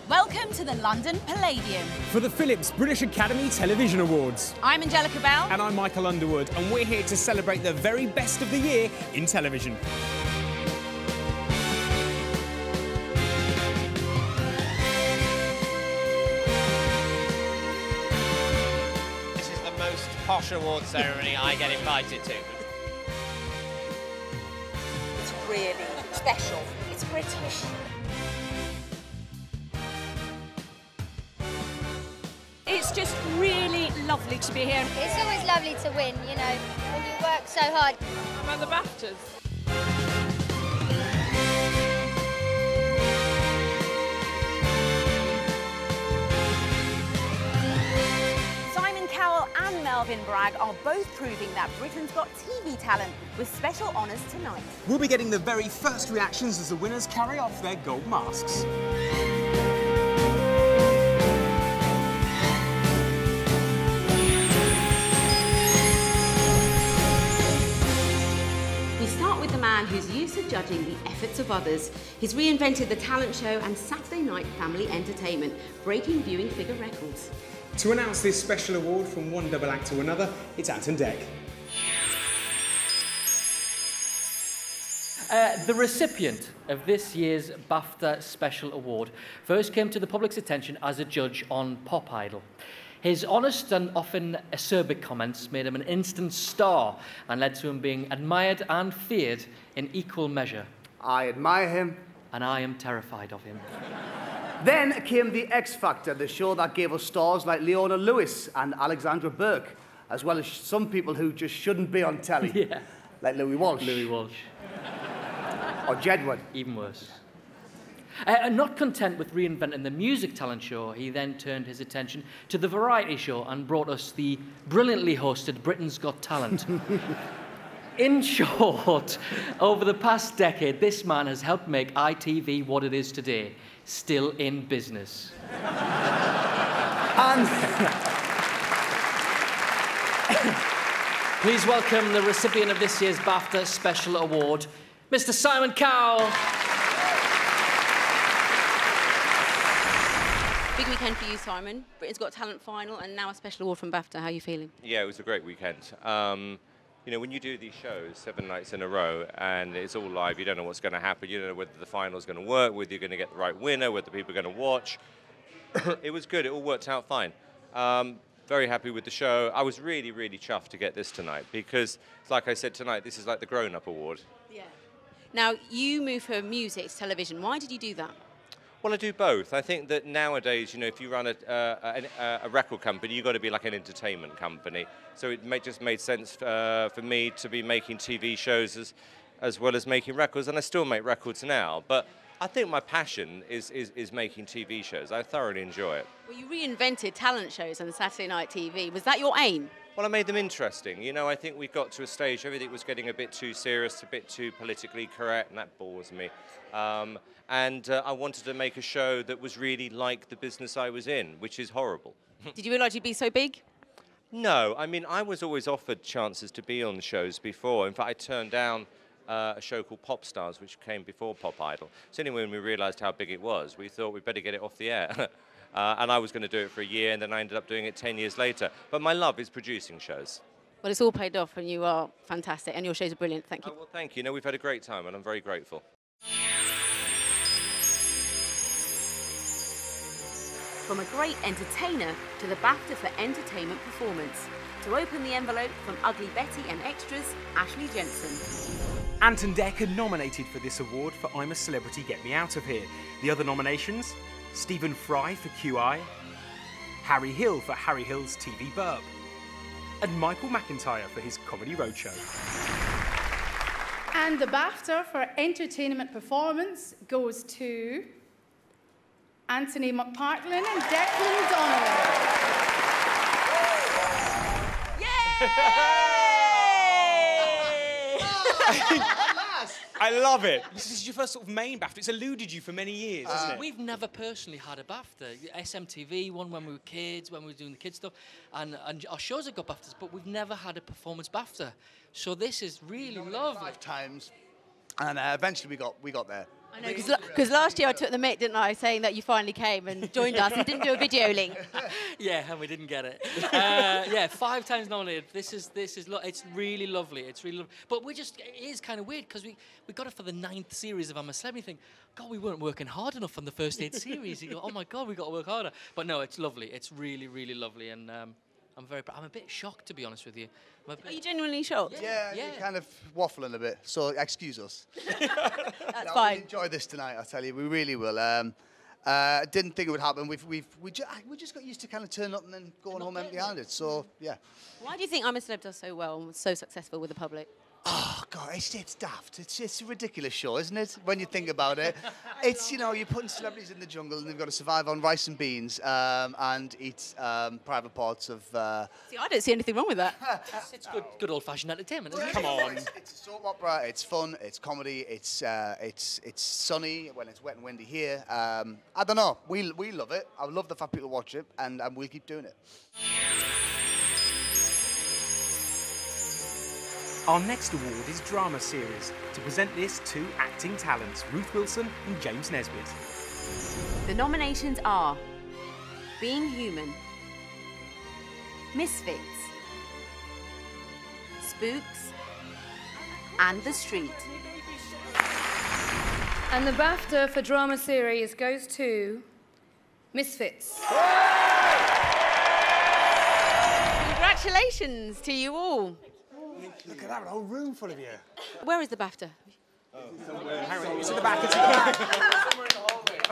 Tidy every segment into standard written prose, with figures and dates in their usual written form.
Welcome to the London Palladium. For the Philips British Academy Television Awards. I'm Angellica Bell. And I'm Michael Underwood, and we're here to celebrate the very best of the year in television. This is the most posh award ceremony I get invited to. It's really special. It's British. It's just really lovely to be here. It's always lovely to win, you know, when you work so hard. I'm at the BAFTAs. Simon Cowell and Melvin Bragg are both proving that Britain's got TV talent with special honours tonight. We'll be getting the very first reactions as the winners carry off their gold masks. Who's used to judging the efforts of others. He's reinvented the talent show and Saturday night family entertainment, breaking viewing figure records. To announce this special award from one double act to another, it's ant&dec. The recipient of this year's BAFTA Special Award first came to the public's attention as a judge on Pop Idol. His honest and often acerbic comments made him an instant star and led to him being admired and feared in equal measure. I admire him. And I am terrified of him. Then came the X Factor, the show that gave us stars like Leona Lewis and Alexandra Burke, as well as some people who just shouldn't be on telly. Yeah. Like Louis Walsh. Louis Walsh. Or Jedward. Even worse. And not content with reinventing the music talent show, he then turned his attention to the variety show and brought us the brilliantly hosted Britain's Got Talent. In short, over the past decade, this man has helped make ITV what it is today, still in business. And please welcome the recipient of this year's BAFTA Special Award, Mr. Simon Cowell. Big weekend for you, Simon. Britain's Got Talent final and now a special award from BAFTA. How are you feeling? Yeah, it was a great weekend. You know, when you do these shows 7 nights in a row and it's all live, you don't know what's going to happen. You don't know whether the final's going to work, whether you're going to get the right winner, whether people are going to watch. It was good. It all worked out fine. Very happy with the show. I was really, really chuffed to get this tonight because, like I said tonight, this is like the grown-up award. Yeah. Now, you moved from music to television. Why did you do that? Well, I do both. I think that nowadays, you know, if you run a record company, you've got to be like an entertainment company. So it just made sense for me to be making TV shows as well as making records, and I still make records now. But I think my passion is making TV shows. I thoroughly enjoy it. Well, you reinvented talent shows on Saturday night TV. Was that your aim? Well, I made them interesting. You know, I think we got to a stage, everything was getting a bit too serious, a bit too politically correct, and that bores me. I wanted to make a show that was really like the business I was in, which is horrible. Did you realise you'd be so big? No, I mean, I was always offered chances to be on shows before. In fact, I turned down a show called Pop Stars, which came before Pop Idol. So anyway, when we realised how big it was, we thought we'd better get it off the air. And I was going to do it for a year, and then I ended up doing it 10 years later. But my love is producing shows. Well, it's all paid off, and you are fantastic, and your shows are brilliant. Thank you. Oh, well, thank you. No, we've had a great time, and I'm very grateful. From a great entertainer to the BAFTA for Entertainment Performance. To open the envelope from Ugly Betty and extras, Ashley Jensen. Ant&dec are nominated for this award for I'm a Celebrity, Get Me Out of Here. The other nominations: Stephen Fry for QI, Harry Hill for Harry Hill's TV Burp, and Michael McIntyre for his Comedy Roadshow. And the BAFTA for Entertainment Performance goes to Anthony McPartlin and Declan Donnelly. I love it. This is your first sort of main BAFTA. It's eluded you for many years, hasn't it? We've never personally had a BAFTA. SMTV won when we were kids, when we were doing the kids stuff, and our shows have got BAFTAs, but we've never had a performance BAFTA. So this is really lovely. 5 times, and eventually we got there. I know, because last year I took the mick, didn't I, saying that you finally came and joined us and didn't do a video link. Yeah, and we didn't get it. Yeah, 5 times nominated. It's really lovely. It's really lovely. But it is kind of weird because we got it for the 9th series of I'm a Celeb. You think, God, we weren't working hard enough on the first 8 series. You go, oh my God, we got to work harder. But no, it's lovely. It's really, really lovely, and I'm a bit shocked, to be honest with you. Are you genuinely shocked? Yeah, you're kind of waffling a bit, so excuse us. That's fine. We enjoy this tonight, I tell you, we really will. Didn't think it would happen. We just got used to kind of turning up and then going home empty-handed. So yeah. Why do you think I'm a Celeb does so well and was so successful with the public? Oh God, it's daft. It's a ridiculous show, isn't it? When you think about it, it's you're putting celebrities in the jungle and they've got to survive on rice and beans and eat private parts of. See, I don't see anything wrong with that. It's good old-fashioned entertainment, isn't it? Come on. It's a soap opera. It's fun. It's comedy. It's sunny when it's wet and windy here. I don't know. We love it. I love the fact people watch it, and we'll keep doing it. Our next award is Drama Series. To present this, 2 acting talents, Ruth Wilson and James Nesbitt. The nominations are Being Human, Misfits, Spooks, and The Street. And the BAFTA for drama series goes to Misfits. Congratulations to you all. Look at that, a whole room full of you. Where is the BAFTA? It's at the back, it's at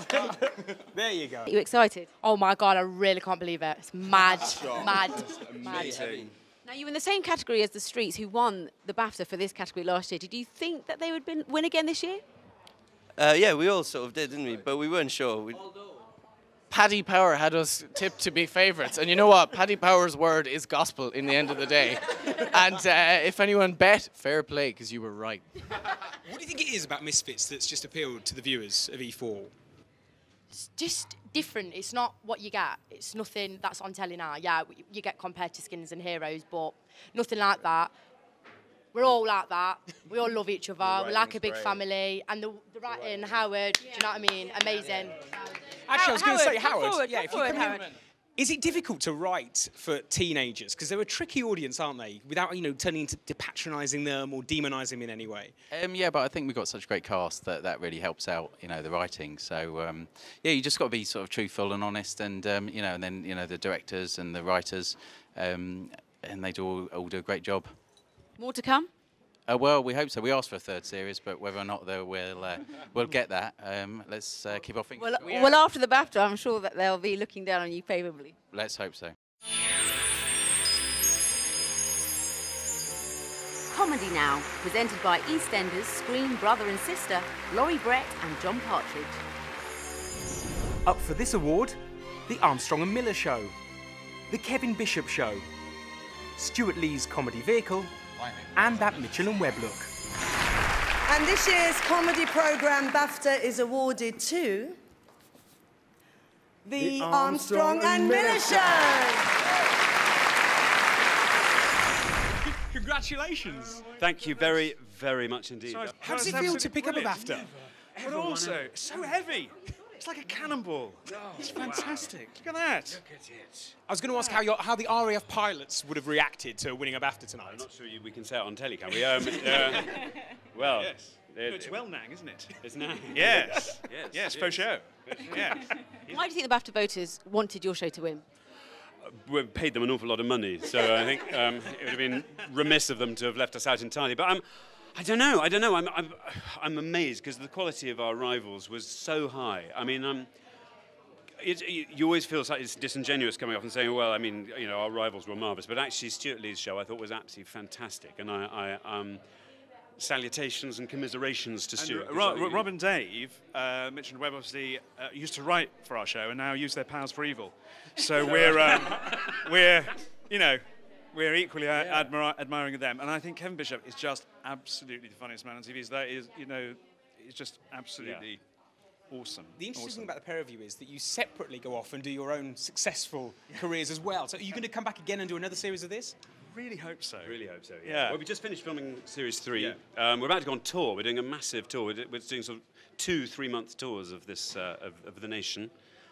the back. There you go. Are you excited? Oh my God, I really can't believe it. It's mad, mad. Amazing. Now, you were in the same category as The Streets, who won the BAFTA for this category last year. Did you think that they would win again this year? Yeah, we all sort of did, didn't we? But we weren't sure. Paddy Power had us tipped to be favourites. And you know what? Paddy Power's word is gospel in the end of the day. And if anyone bet, fair play, because you were right. What do you think it is about Misfits that's just appealed to the viewers of E4? It's just different. It's not what you get. It's nothing that's on telly now. Yeah, you get compared to Skinners and Heroes, but nothing like that. We're all like that. We all love each other. We're like a big family. And the writing, Howard, do you know what I mean? Amazing. Actually, I was going to say, Howard. Howard. Is it difficult to write for teenagers? Because they're a tricky audience, aren't they? Without, turning into patronising them or demonising them in any way. Yeah, but I think we've got such a great cast that really helps out, the writing. So, yeah, you just got to be sort of truthful and honest, and and then the directors and the writers, and they all do a great job. More to come? Well, we hope so. We asked for a 3rd series, but whether or not we'll get that, let's keep our fingers crossed. Well, after the BAFTA, I'm sure that they'll be looking down on you favourably. Let's hope so. Comedy now, presented by EastEnders screen brother and sister, Laurie Brett and John Partridge. Up for this award, The Armstrong and Miller Show, The Kevin Bishop Show, Stuart Lee's comedy vehicle, and That Mitchell and Webb Look. And this year's comedy programme BAFTA is awarded to The Armstrong and Miller Show. Congratulations. Thank you very, very much indeed. How does it feel to pick up a BAFTA? But also, it's so heavy. It's like a cannonball. It's fantastic. Look at that. Look at it. I was going to ask how the RAF pilots would have reacted to winning a BAFTA tonight. I'm not sure we can say it on telly, can we? Well, yes. It's well Nang, isn't it? It's Nang. Yes. Yes, for sure. Yeah. Why do you think the BAFTA voters wanted your show to win? We paid them an awful lot of money, so I think it would have been remiss of them to have left us out entirely. But I don't know. I'm amazed because the quality of our rivals was so high. I mean, you always feel like it's disingenuous coming off and saying, well, I mean, our rivals were marvellous. But actually, Stuart Lee's show I thought was absolutely fantastic, and salutations and commiserations to Stuart. Rob and Dave, Mitch and Webb obviously used to write for our show and now use their powers for evil. So we're equally admiring of them. And I think Kevin Bishop is just absolutely the funniest man on TV. He's just absolutely awesome. The interesting thing about the pair of you is that you separately go off and do your own successful careers as well. So are you going to come back again and do another series of this? Really hope so. Really hope so, yeah. Well, we just finished filming Series 3. We're about to go on tour. We're doing a massive tour. We're doing sort of 2 3-month tours of this of the nation.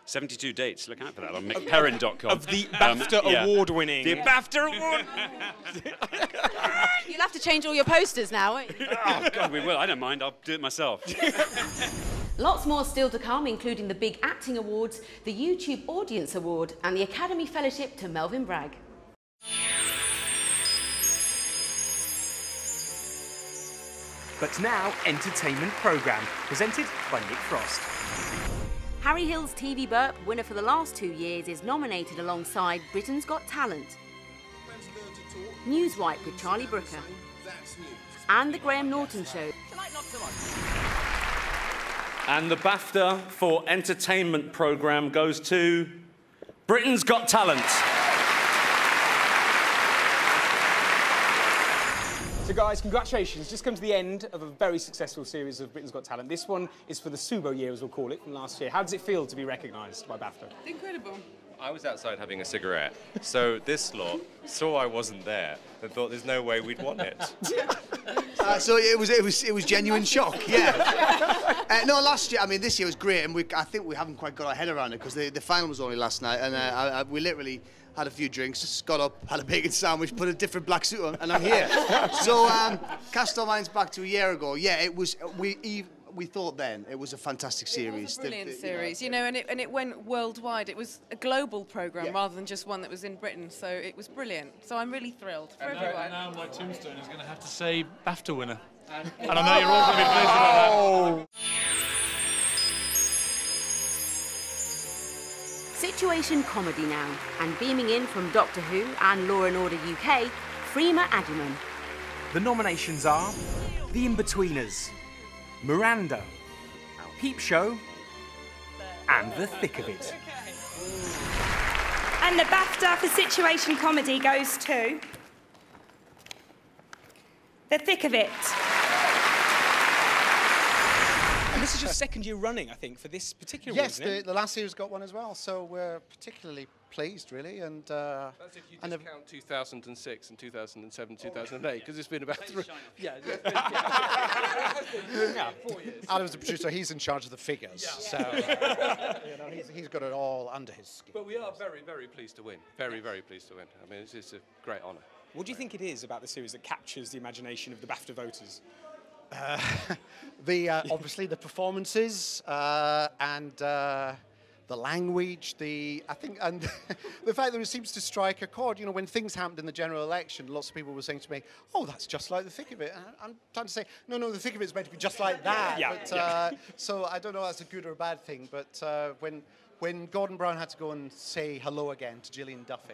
72 dates. Look out for that on McPerrin.com. Of the BAFTA award-winning. The BAFTA award. You'll have to change all your posters now, won't you? Oh, God, we will. I don't mind. I'll do it myself. Lots more still to come, including the big acting awards, the YouTube Audience Award, and the Academy Fellowship to Melvin Bragg. But now, entertainment programme, presented by Nick Frost. Harry Hill's TV Burp, winner for the last 2 years, is nominated alongside Britain's Got Talent, Newswipe with Charlie Brooker, and The Graham Norton Show. And the BAFTA for Entertainment programme goes to Britain's Got Talent. So guys, congratulations. Just come to the end of a very successful series of Britain's Got Talent. This one is for the Subo year, as we'll call it, from last year. How does it feel to be recognised by BAFTA? Incredible. I was outside having a cigarette, so this lot saw I wasn't there and thought there's no way we'd won it. So it was genuine shock, yeah. No, last year, I mean, this year was great, and I think we haven't quite got our head around it because the final was only last night, and we literally had a few drinks, just got up, had a bacon sandwich, put a different black suit on, and I'm here. So cast our minds back to a year ago. Yeah, it was. We thought then it was a fantastic series. It was a brilliant series, you know, and it went worldwide. It was a global programme rather than just one that was in Britain, so it was brilliant. So I'm really thrilled for everyone. Now my tombstone is going to have to say BAFTA winner. And I know you're all going to be pleased about that. Situation comedy now, and beaming in from Doctor Who and Law & Order UK, Freema Agyeman. The nominations are The Inbetweeners, Miranda, Peep Show, and The Thick of It. And the BAFTA for Situation Comedy goes to The Thick of It. And this is your second year running, I think, for this particular one, Yes, isn't it? the last year's got one as well, so we're particularly pleased, really. And that's if you discount 2006 and 2007, 2008, because it's been about 3. Yeah, yeah. 4 years. Adam's the producer; he's in charge of the figures, so you know he's got it all under his skin. But we are very, very pleased to win. Very, very pleased to win. I mean, it's a great honour. What do you think it is about the series that captures the imagination of the BAFTA voters? Obviously the performances and the language, and the fact that it seems to strike a chord. You know, when things happened in the general election, lots of people were saying to me, "Oh, that's just like The Thick of It." And I'm trying to say, no, The Thick of It is meant to be just like that. So I don't know if that's a good or a bad thing. But when Gordon Brown had to go and say hello again to Gillian Duffy,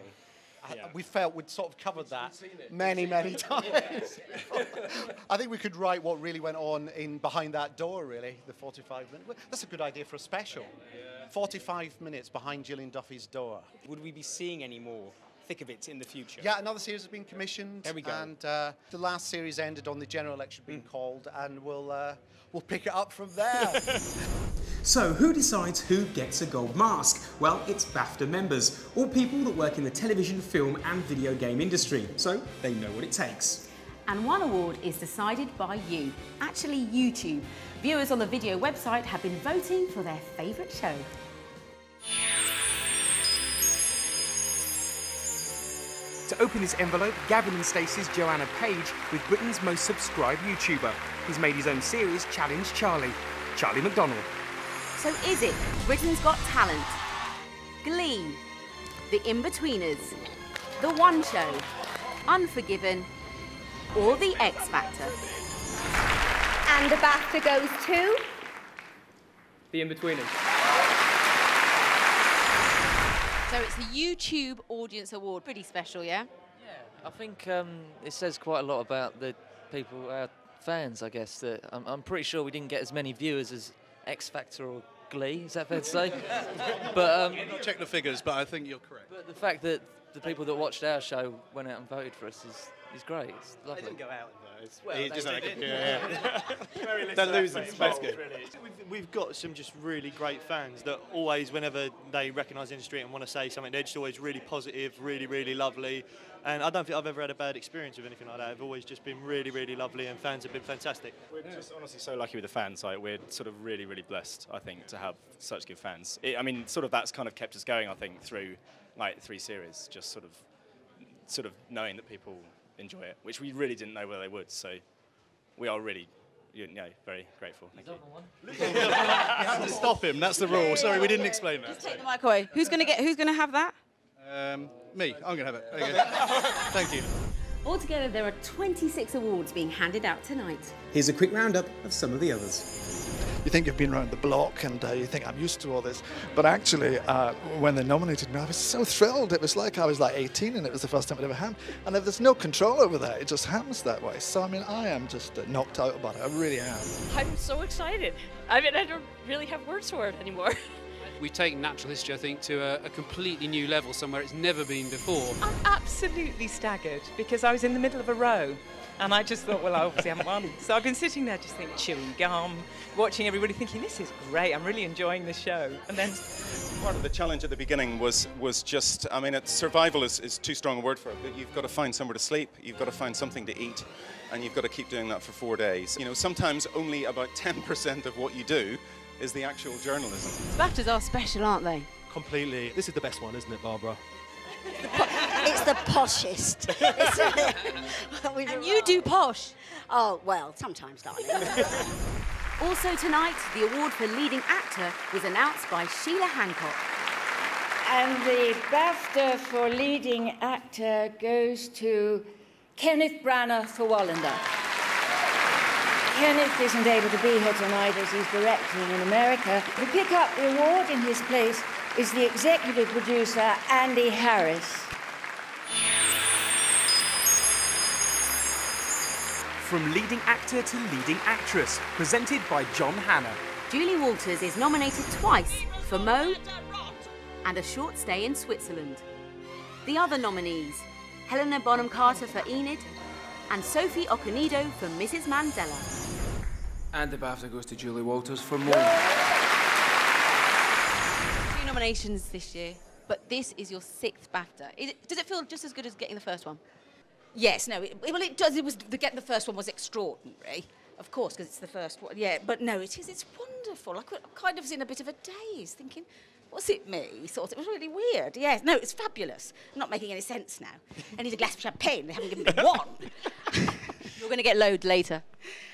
we felt we'd sort of covered that many times. I think we could write what really went on in behind that door, really, the 45 minutes. That's a good idea for a special. 45 minutes behind Gillian Duffy's door. Would we be seeing any more Thick of It in the future? Yeah, another series has been commissioned. There we go. And the last series ended on the general election being called, and we'll pick it up from there. So, who decides who gets a gold mask? Well, it's BAFTA members, all people that work in the television, film and video game industry, so they know what it takes. And one award is decided by you, actually YouTube. Viewers on the video website have been voting for their favourite show. To open this envelope, Gavin and Stacey's Joanna Page with Britain's most subscribed YouTuber. He's made his own series, Challenge Charlie, Charlie McDonald. So is it Britain's Got Talent, Glee, The Inbetweeners, The One Show, Unforgiven, or The X Factor? And the BAFTA goes to The Inbetweeners. So it's the YouTube Audience Award. Pretty special, yeah? I think it says quite a lot about the people, our fans, I guess. That I'm pretty sure we didn't get as many viewers as X Factor or Glee. Is that fair to say? But I'll not check the figures, but I think you're correct. But the fact that the people that watched our show went out and voted for us He's great. It's lovely. They didn't go out in those. Well, He they just did. like, yeah. Very little They're losing effort space. involved, really. We've got some just really great fans that always, whenever they recognise the industry and want to say something, they're just always really positive, really, really lovely. And I don't think I've ever had a bad experience with anything like that. I've always just been really, really lovely, and fans have been fantastic. We're just honestly so lucky with the fans. Like, we're sort of really, really blessed, I think, to have such good fans. I mean, sort of that's kind of kept us going, I think, through like 3 series, just sort of knowing that people enjoy it, which we really didn't know whether they would. So we are really, very grateful. Thank you. You have to stop him. That's the rule. Sorry, we didn't explain that. Take the mic away. Who's going to have that? Me. I'm going to have it. There you go. Thank you. Altogether, there are 26 awards being handed out tonight. Here's a quick roundup of some of the others. You think you've been around the block and you think I'm used to all this, but actually when they nominated me I was so thrilled. It was like I was like 18 and it was the first time it ever happened, and there's no control over that, it just happens that way. So I mean, I am just knocked out about it, I really am. I'm so excited. I mean, I don't really have words for it anymore. We've taken natural history, I think, to a completely new level, somewhere it's never been before. I'm absolutely staggered because I was in the middle of a row and I just thought, well, I obviously haven't won. So I've been sitting there just thinking, chewing gum, watching everybody thinking, this is great, I'm really enjoying the show. And then Part of the challenge at the beginning was just, I mean, survival is too strong a word for it, but you've got to find somewhere to sleep, you've got to find something to eat, and you've got to keep doing that for 4 days. You know, sometimes only about 10% of what you do is the actual journalism. BAFTAs are special, aren't they? Completely. This is the best one, isn't it, Barbara? It's the poshest. And you do posh. Oh, well, sometimes, darling. Also tonight, the award for leading actor was announced by Sheila Hancock. And the BAFTA for leading actor goes to Kenneth Branagh for Wallander. Kenneth isn't able to be here tonight as he's directing in America. To pick up the award in his place is the executive producer, Andy Harris. From leading actor to leading actress, presented by John Hannah. Julie Walters is nominated twice for Mo and A Short Stay in Switzerland. The other nominees, Helena Bonham Carter for Enid and Sophie Okonedo for Mrs. Mandela. And the BAFTA goes to Julie Walters for Mo. 3 nominations this year, but this is your 6th BAFTA. Does it feel just as good as getting the first one? Yes, no, it does. Getting the first one was extraordinary, of course, because it's the first one. Yeah, but no, it's wonderful. I kind of was in a bit of a daze, thinking, was it me? Thought it was really weird. Yes, no, it's fabulous. Not making any sense now. I need a glass of champagne. They haven't given me one. You're going to get loads later.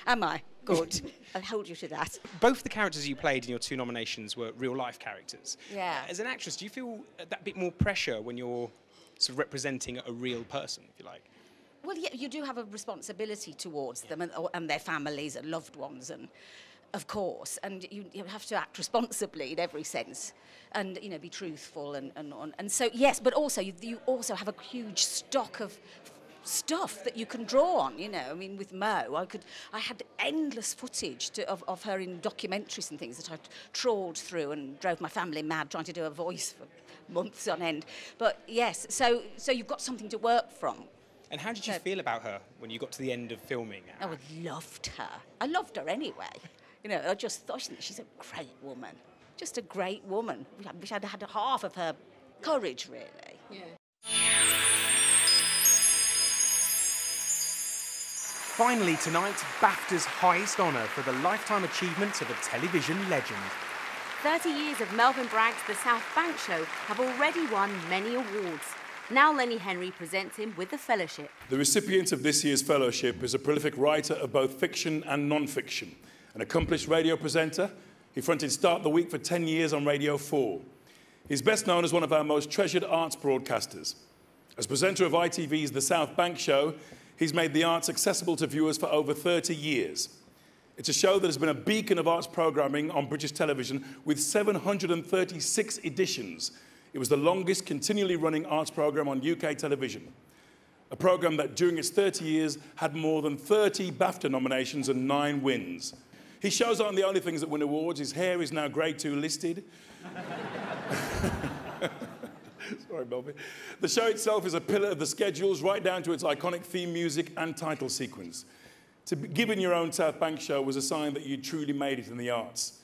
Am I? Good. I'll hold you to that. Both the characters you played in your 2 nominations were real-life characters. Yeah. As an actress, do you feel that bit more pressure when you're sort of representing a real person, if you like? Well, yeah, you do have a responsibility towards them and their families and loved ones, and of course, and you have to act responsibly in every sense, and be truthful and so yes, but also you also have a huge stock of stuff that you can draw on. I mean, with Mo, I had endless footage of her in documentaries and things that I trawled through and drove my family mad trying to do a voice for months on end. But yes, so you've got something to work from. And how did you feel about her when you got to the end of filming? I loved her. I loved her anyway. I just thought she's a great woman. Just a great woman. I wish I'd had half of her courage, really. Yeah. Finally tonight, BAFTA's highest honour for the lifetime achievements of a television legend. 30 years of Melvyn Bragg's The South Bank Show have already won many awards. Now Lenny Henry presents him with the fellowship. The recipient of this year's fellowship is a prolific writer of both fiction and non-fiction, an accomplished radio presenter. He fronted Start the Week for 10 years on Radio 4. He's best known as one of our most treasured arts broadcasters. As presenter of ITV's The South Bank Show, he's made the arts accessible to viewers for over 30 years. It's a show that has been a beacon of arts programming on British television with 736 editions. It was the longest continually running arts programme on UK television. A programme that during its 30 years had more than 30 BAFTA nominations and 9 wins. His shows aren't the only things that win awards. His hair is now grade 2 listed. Sorry, Melvin. The show itself is a pillar of the schedules, right down to its iconic theme music and title sequence. To be given your own South Bank show was a sign that you truly made it in the arts.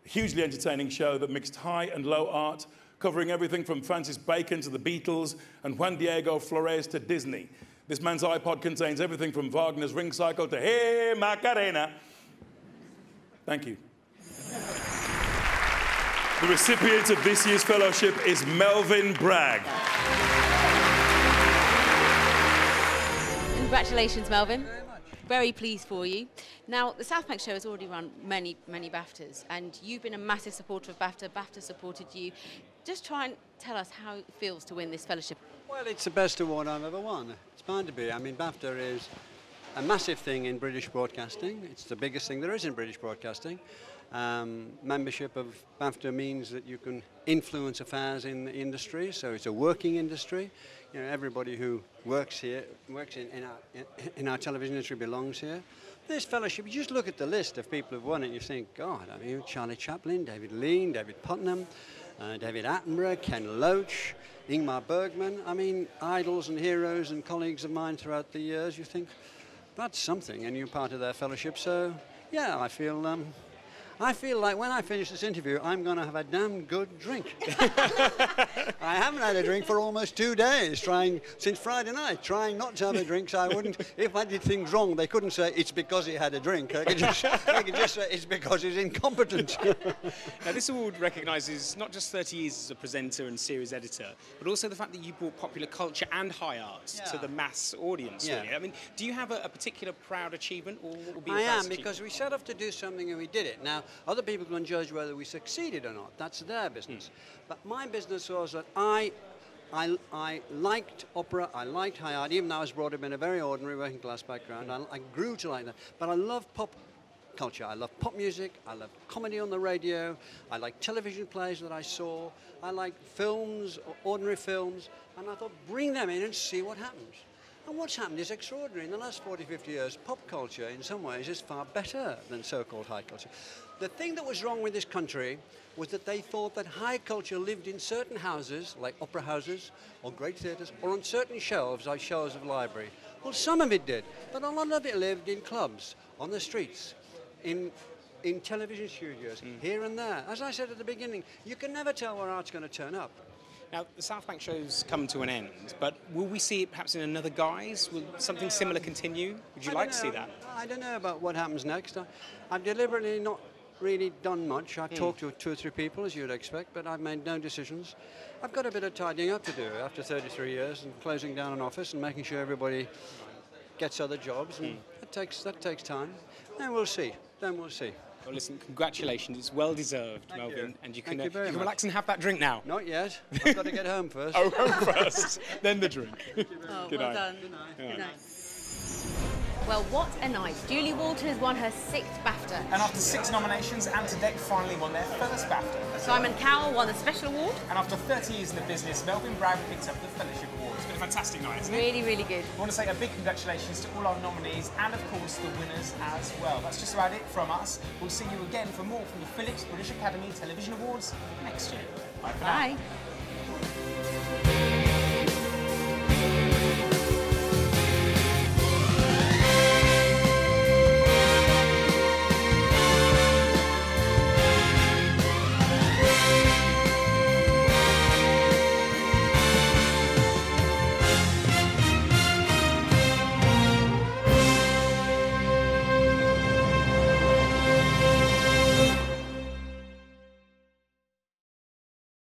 A hugely entertaining show that mixed high and low art, covering everything from Francis Bacon to the Beatles and Juan Diego Flores to Disney. This man's iPod contains everything from Wagner's Ring Cycle to Hey Macarena. Thank you. The recipient of this year's fellowship is Melvin Bragg. Congratulations, Melvin. Very pleased for you. Now, the South Bank show has already run many BAFTAs, and you've been a massive supporter of BAFTA. BAFTA supported you. Just try and tell us how it feels to win this fellowship. Well, it's the best award I've ever won. It's bound to be. I mean, BAFTA is a massive thing in British broadcasting. It's the biggest thing there is in British broadcasting. Membership of BAFTA means that you can influence affairs in the industry, so it's a working industry. You know, everybody who works here, works in our television industry belongs here. This fellowship, you just look at the list of people who've won it, and you think, God, I mean, Charlie Chaplin, David Lean, David Putnam, David Attenborough, Ken Loach, Ingmar Bergman. I mean, idols and heroes and colleagues of mine throughout the years. You think, that's something, and you're part of their fellowship. So, yeah, I feel like when I finish this interview, I'm going to have a damn good drink. I haven't had a drink for almost 2 days, since Friday night, trying not to have a drink, so I wouldn't, if I did things wrong, they couldn't say it's because he had a drink. They could just say it's because he's incompetent. Now, this award recognises not just 30 years as a presenter and series editor, but also the fact that you brought popular culture and high art to the mass audience, really. I mean, do you have a particular proud achievement, or what would be your I am, achievement? because we set off to do something and we did it. Now, other people can judge whether we succeeded or not. That's their business. But my business was that I liked opera, I liked high art, even though I was brought up in a very ordinary working class background. I grew to like that. But I love pop culture. I love pop music. I love comedy on the radio. I like television plays that I saw. I like films, ordinary films. And I thought, bring them in and see what happens. And what's happened is extraordinary. In the last 40, 50 years, pop culture, in some ways, is far better than so-called high culture. The thing that was wrong with this country was that they thought that high culture lived in certain houses, like opera houses or great theatres, or on certain shelves, like shelves of library. Well, some of it did, but a lot of it lived in clubs, on the streets, in television studios, here and there. As I said at the beginning, you can never tell where art's going to turn up. Now, the South Bank show's come to an end, but will we see it perhaps in another guise? Will something similar continue? Would you like to see that? I don't know about what happens next. I've deliberately not really done much. I've talked to 2 or 3 people, as you'd expect, but I've made no decisions. I've got a bit of tidying up to do after 33 years and closing down an office and making sure everybody gets other jobs, and that takes time. Then we'll see. Well, listen, congratulations. It's well deserved, Melvin. And you can relax and have that drink now. Not yet. I've got to get home first. Oh, home first, then the drink. Oh, Good well night. done. Good night. Well, what a night. Julie Walters won her 6th BAFTA. And after 6 nominations, ant&dec finally won their first BAFTA. Simon Cowell won the Special Award. And after 30 years in the business, Melvin Bragg picked up the Fellowship Award. It's been a fantastic night, isn't it? Really, really good. I want to say a big congratulations to all our nominees and, of course, the winners as well. That's just about it from us. We'll see you again for more from the Philips British Academy Television Awards next year. Bye for now. Bye.